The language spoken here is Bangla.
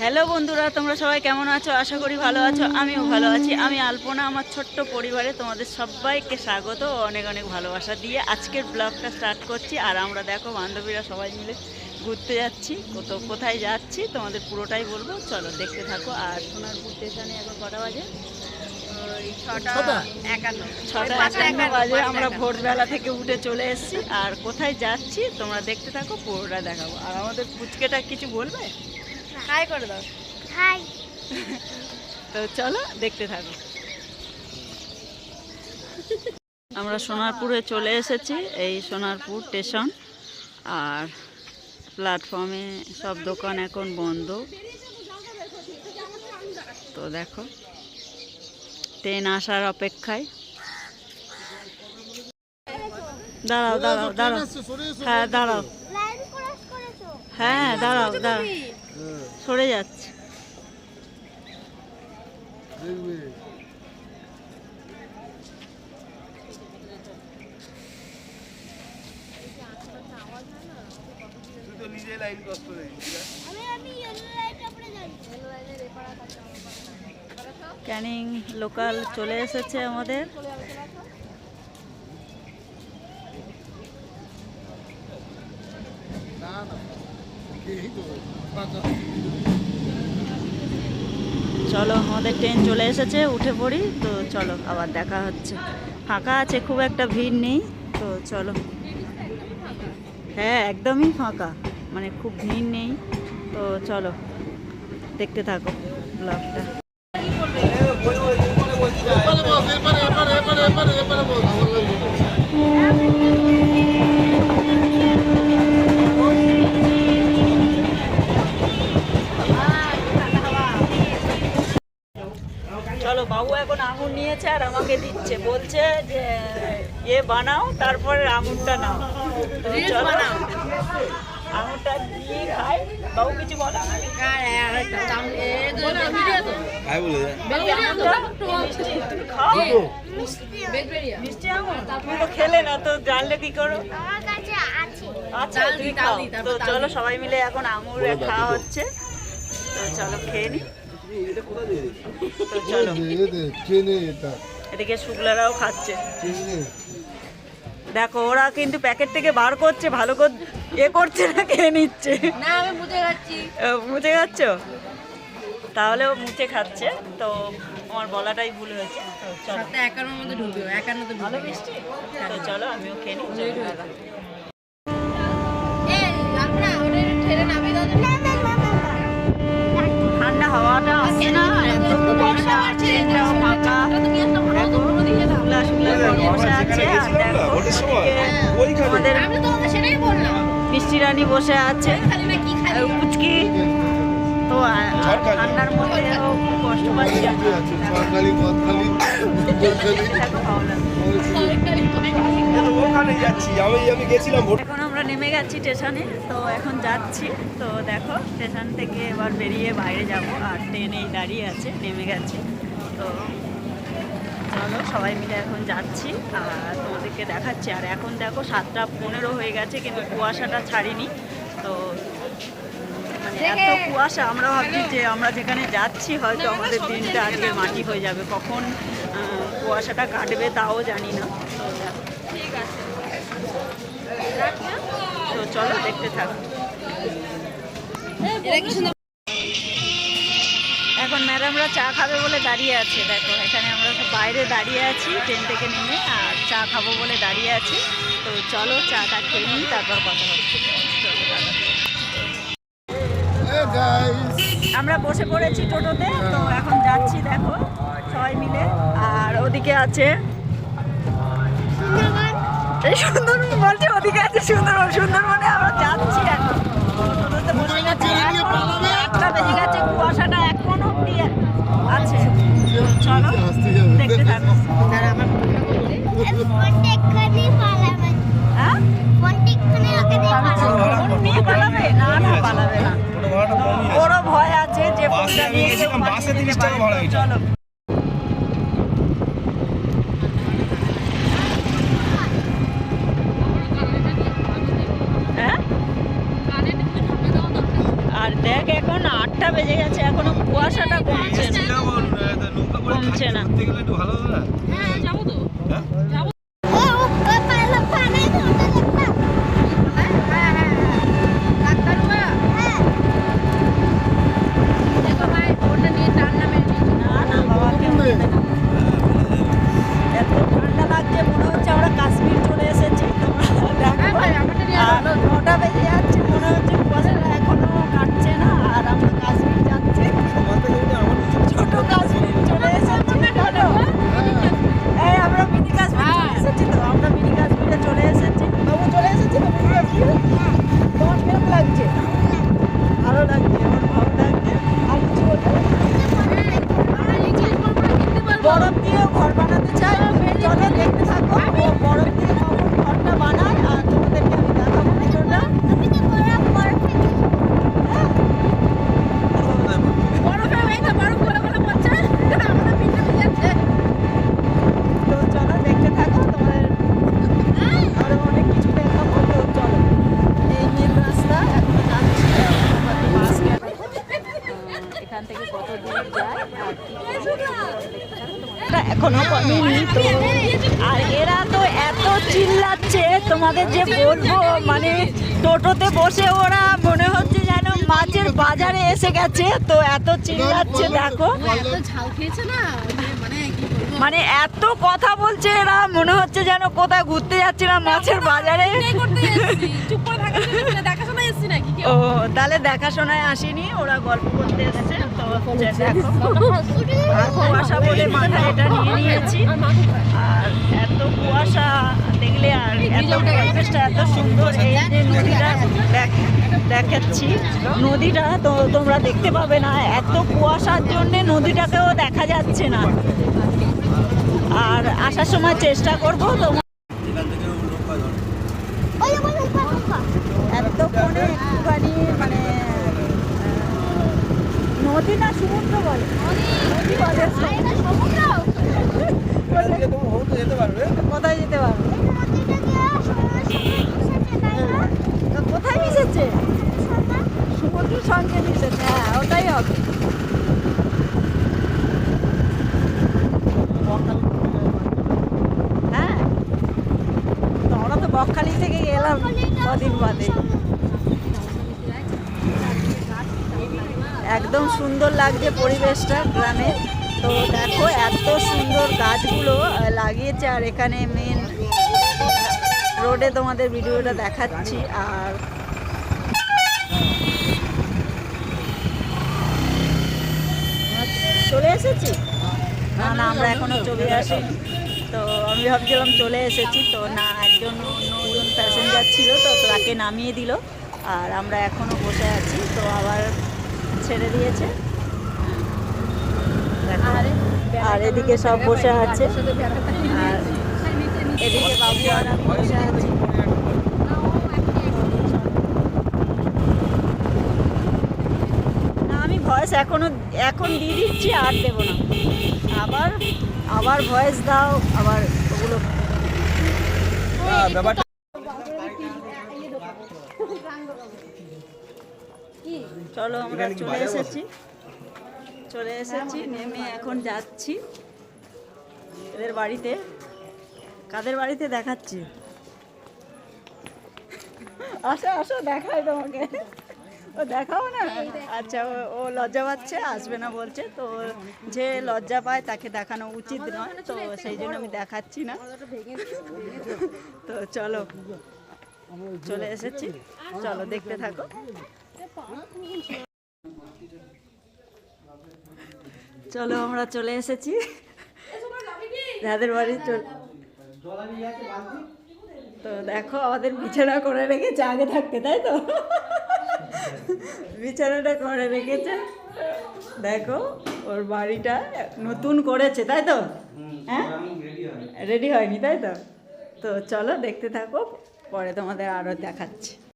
হ্যালো বন্ধুরা, তোমরা সবাই কেমন আছো? আশা করি ভালো আছো। আমিও ভালো আছি। আমি আলপনা, আমার ছোট্ট পরিবারে তোমাদের সবাইকে স্বাগত ও অনেক অনেক ভালোবাসা দিয়ে আজকের ব্লগটা স্টার্ট করছি। আর আমরা দেখো বান্ধবীরা সবাই মিলে ঘুরতে যাচ্ছি। কোথায় যাচ্ছি তোমাদের পুরোটাই বলবো, চলো দেখতে থাকো। আর সোনারপুর স্টেশনে এখন কটা বাজে? ওই 6:51 বাজে। আমরা ভোরবেলা থেকে উঠে চলে এসেছি। আর কোথায় যাচ্ছি তোমরা দেখতে থাকো, পুরোটা দেখাবো। আর আমাদের পুচকেটা কিছু বলবে? হাই করে দাও। হাই। তো চলো দেখতে থাকো। আমরা সোনারপুরে চলে এসেছি। এই সোনারপুর স্টেশন। আর প্ল্যাটফর্মে সব দোকান এখন বন্ধ। তো দেখো ট্রেন আসার অপেক্ষায়। দাঁড়াও দাঁড়াও দাঁড়াও, হ্যাঁ দাঁড়াও, হ্যাঁ দাঁড়াও দাঁড়াও, সরে যাচ্ছে। ক্যানিং লোকাল চলে এসেছে আমাদের। চলো আমাদের ট্রেন চলে এসেছে, উঠে পড়ি। তো চলো আবার দেখা হচ্ছে। ফাঁকা আছে, খুব একটা ভিড় নেই। তো চলো, হ্যাঁ একদমই ফাঁকা, মানে খুব ভিড় নেই। তো চলো দেখতে থাকো ব্লগটা। চলো, বাবু এখন আঙুর নিয়েছে আর আমাকে দিচ্ছে, বলছে যে এ বানাও তারপরে আঙুরটা নাও। তো চলো আঙুরটা দিয়ে খাই। বাবু কিছু বলো? মিষ্টি আঙুর তুমি তো খেলে না, তো জানলে কি করো? আচ্ছা তুমি খাও। তো চলো সবাই মিলে এখন আঙুর খাওয়া হচ্ছে। তো চলো খেয়ে নি। তো চলো, এদিকে শুক্লারাও খাচ্ছে। দেখো ওরা কিন্তু প্যাকেট থেকে বার করছে, ভালো করে এ করছে না, খেয়ে নিচ্ছে। না আমি মুছে খাচ্ছি। মুছে খাচ্ছ? তাহলে ও মুছে খাচ্ছে। তো আমার বলাটাই ভুল হয়েছে। তো চলো, 51 মধ্যে ঢুকবে, 51 তে ভালো মিষ্টি। তো চলো আমিও খেয়ে নিই। ঠান্ডা হাওয়াটা আসছে না, এত কুয়াশা, ট্রেনটাও ফাঁকা। শুকলা শুকলা বসে আছে। আর দেখো আমাদের মিষ্টি রানী বসে আছে, পুচকি। তো ঠান্ডার মধ্যে খুব কষ্ট পাচ্ছি। এখন আমরা নেমে গেছি স্টেশনে। তো এখন যাচ্ছি। তো দেখো স্টেশন থেকে এবার বেরিয়ে বাইরে যাব। আর ট্রেনেই দাঁড়িয়ে আছে, নেমে গেছি। তো চলো সবাই মিলে এখন যাচ্ছি আর তোমাদেরকে দেখাচ্ছি। আর এখন দেখো 7:15 হয়ে গেছে, কিন্তু কুয়াশাটা ছাড়িনি। তো মানে এত কুয়াশা, আমরা ভাবছি যে আমরা যেখানে যাচ্ছি হয়তো আমাদের দিনটা আজকে মাটি হয়ে যাবে। কখন কুয়াশাটা কাটবে তাও জানি না। ঠিক আছে, তো চলো দেখতে থাকো। এখন ম্যাডামরা চা খাবে বলে দাঁড়িয়ে আছে। দেখো এখানে আমরা সব বাইরে দাঁড়িয়ে আছি ট্রেন থেকে নেমে, আর চা খাবো বলে দাঁড়িয়ে আছি। তো চলো চাটা খেয়ে নিই, তারপর কথা হচ্ছে। আমরা বসে পড়েছি টোটোতে। তো এখন যাচ্ছি দেখো সবাই মিলে। আর ওদিকে আছে এই সুন্দরবন, বলছে ওদিকে আছে সুন্দরবন। সুন্দরবনে আমরা যাচ্ছি এখন। টোটোতে বসে গেছি, একটা বেজে গেছে, কুয়াশাটা এখন অব্দি আছে। চলো দেখতে থাকো। হ্যাঁ নিয়ে পালাবে? না না পালাবে না, ওরও ভয় আছে যে চলো। হ্যাঁ আর দেখ এখন 8টা বেজে গেছে, এখনো কুয়াশাটা কমছে না, কমছে না। হ্যাঁ যাবো তো। যাবো। দেখো ভাই ফোনটা নিয়ে টান না মেরে নিয়েছি। না না বাবা, কেউ নেবে না। এত ঠান্ডা লাগছে, মনে হচ্ছে আমরা কাশ্মীর চলে এসেছি। তোমরা হ্যাঁ দেখো, ভাই আমারটা নিয়ে আর 9টা বেজে যাচ্ছে, মনে হচ্ছে কুয়াশাটা এখনো কাটছে না, আর আমরা কাশ্মীর যাচ্ছি। ছোট কাশ্মীর চলে এসেছি, জানো? এই আমরা মিনি কাশ্মীর চলে এসেছি, তো আমরা মিনি কাশ্মীরে চলে এসেছি। বাবু চলে এসেছি তো মিনি কাশ্মীরে। তোমার কেমন লাগছে? ভালো লাগছে, আমার ভালো লাগছে। আর কিছু বলতে? বরফ দিয়ে ঘর বানাতে চাই, চলো দেখতে থাকো। ও বরফ দিয়ে কখন ঘরটা বানায়, আর তোমাদেরকে আমি দেখাবো ভিডিওটা। বরফে এই তো বরফ গলে গলে পড়ছে। আমাদের পিঠে ভিজে যাচ্ছে। তো চলো দেখতে থাকো, তোমাদের আরো অনেক কিছু দেখাবো। তো চলো, এই মেন রাস্তা এখনো যাচ্ছি, আমাদের বাস গেলে এখান থেকে কত দূর যায় আর কি এটা এখনো কমেনি। তো আর এরা তো এত চিল্লাচ্ছে, তোমাদের যে বলবো, মানে টোটোতে বসে ওরা মনে হচ্ছে যেন মাছের বাজারে এসে গেছে, তো এত চিল্লাচ্ছে দেখো। এত ঝাল খেয়েছে না মানে কি বলবো। মানে এত কথা বলছে এরা, মনে হচ্ছে যেন কোথায় ঘুরতে যাচ্ছে না, মাছের বাজারে। করতে এসেছি চুপ করে থাকা দেখাশোনা এসেছি নাকি ও তাহলে দেখাশোনায় আসেনি, ওরা গল্প করতে এসেছে। তো দেখো, আর কুয়াশা বলে মাথায় এটা নিয়ে নিয়েছি। আর এত কুয়াশা দেখলে, আর এত পরিবেশটা এত সুন্দর। এই যে নদীটা দেখাচ্ছি, নদীটা তো তোমরা দেখতে পাবে না, এত কুয়াশার জন্যে নদীটাকেও দেখা যাচ্ছে না। আর আসার সময় চেষ্টা করবো তোমার এতক্ষণে একটুখানি মানে নদী না সমুদ্র বলে, নদী বলে। কোথায় যেতে পারবে? তো কোথায় মিশেছে? সমুদ্রের সঙ্গে মিশেছে, হ্যাঁ ওটাই হবে। হ্যাঁ, তো আমরা তো বকখালি থেকে গেলাম কদিন বাদে। একদম সুন্দর লাগছে পরিবেশটা গ্রামে। তো দেখো এত সুন্দর গাছগুলো লাগিয়েছে, আর এখানে মেন রোডে তোমাদের ভিডিওটা দেখাচ্ছি। আর চলে এসেছি? না না, আমরা এখনো চলে আসিনি। তো আমি ভাবছিলাম চলে এসেছি, তো না, অন্যজন প্যাসেঞ্জার ছিল, তো তাকে নামিয়ে দিল, আর আমরা এখনো বসে আছি। তো আবার ছেড়ে দিয়েছে। দেখো, আর এদিকে সব বসে আছে, আর এদিকে বাবু আর আমি বসে আছি। না, আমি ভয়েস এখন দিয়ে দিচ্ছি, আর দেবো না। আবার ভয়েস দাও, আবার ওগুলো চলো আমরা চলে এসেছি, নেমে এখন যাচ্ছি এদের বাড়িতে। কাদের বাড়িতে দেখাচ্ছি, আসো আসো দেখাই তোমাকে। ও দেখাও না? আচ্ছা, ও লজ্জা পাচ্ছে, আসবে না বলছে। তো যে লজ্জা পায় তাকে দেখানো উচিত নয়, তো সেই জন্য আমি দেখাচ্ছি না। তো চলো, চলে এসেছি, চলো দেখতে থাকো। চলো আমরা চলে এসেছি যাদের বাড়ি। তো দেখো আমাদের বিছানা করে রেখেছে আগে থাকতে, তাই তো? বিছানাটা করে রেখেছে, দেখো ওর বাড়িটা নতুন করেছে, তাই তো? হ্যাঁ, রেডি হয়নি, তাই তো? তো চলো দেখতে থাকো, পরে তোমাদের আরও দেখাচ্ছি।